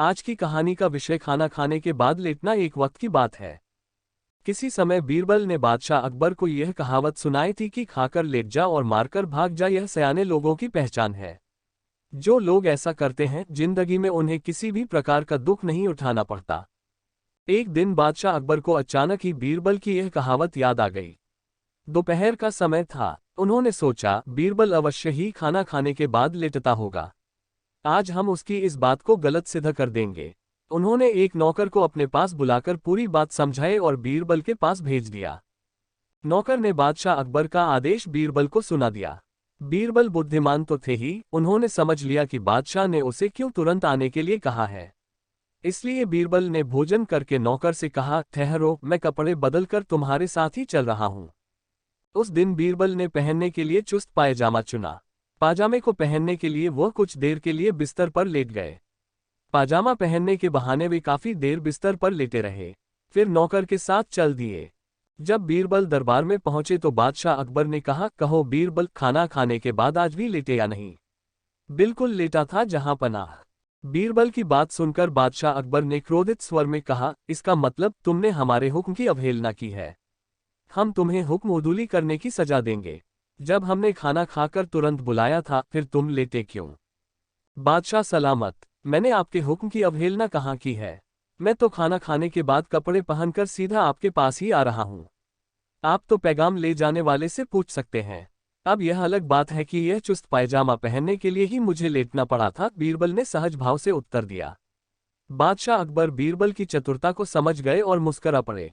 आज की कहानी का विषय खाना खाने के बाद लेटना एक वक्त की बात है। किसी समय बीरबल ने बादशाह अकबर को यह कहावत सुनाई थी कि खाकर लेट जा और मारकर भाग जा, यह सयाने लोगों की पहचान है। जो लोग ऐसा करते हैं जिंदगी में उन्हें किसी भी प्रकार का दुख नहीं उठाना पड़ता। एक दिन बादशाह अकबर को अचानक ही बीरबल की यह कहावत याद आ गई। दोपहर का समय था। उन्होंने सोचा बीरबल अवश्य ही खाना खाने के बाद लेटता होगा। आज हम उसकी इस बात को गलत सिद्ध कर देंगे। उन्होंने एक नौकर को अपने पास बुलाकर पूरी बात समझाई और बीरबल के पास भेज दिया। नौकर ने बादशाह अकबर का आदेश बीरबल को सुना दिया। बीरबल बुद्धिमान तो थे ही, उन्होंने समझ लिया कि बादशाह ने उसे क्यों तुरंत आने के लिए कहा है। इसलिए बीरबल ने भोजन करके नौकर से कहा, ठहरो, मैं कपड़े बदलकर तुम्हारे साथ ही चल रहा हूं। उस दिन बीरबल ने पहनने के लिए चुस्त पायजामा चुना। पाजामे को पहनने के लिए वह कुछ देर के लिए बिस्तर पर लेट गए। पाजामा पहनने के बहाने वे काफी देर बिस्तर पर लेटे रहे, फिर नौकर के साथ चल दिए। जब बीरबल दरबार में पहुंचे तो बादशाह अकबर ने कहा, कहो बीरबल, खाना खाने के बाद आज भी लेटे या नहीं? बिल्कुल लेटा था जहां पनाह। बीरबल की बात सुनकर बादशाह अकबर ने क्रोधित स्वर में कहा, इसका मतलब तुमने हमारे हुक्म की अवहेलना की है। हम तुम्हें हुक्म उदूली करने की सजा देंगे। जब हमने खाना खाकर तुरंत बुलाया था, फिर तुम लेटे क्यों? बादशाह सलामत, मैंने आपके हुक्म की अवहेलना कहाँ की है? मैं तो खाना खाने के बाद कपड़े पहनकर सीधा आपके पास ही आ रहा हूँ। आप तो पैगाम ले जाने वाले से पूछ सकते हैं। अब यह अलग बात है कि यह चुस्त पायजामा पहनने के लिए ही मुझे लेटना पड़ा था, बीरबल ने सहज भाव से उत्तर दिया। बादशाह अकबर बीरबल की चतुरता को समझ गए और मुस्करा पड़े।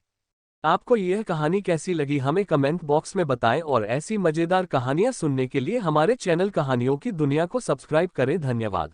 आपको यह कहानी कैसी लगी हमें कमेंट बॉक्स में बताएं और ऐसी मजेदार कहानियां सुनने के लिए हमारे चैनल कहानियों की दुनिया को सब्सक्राइब करें। धन्यवाद।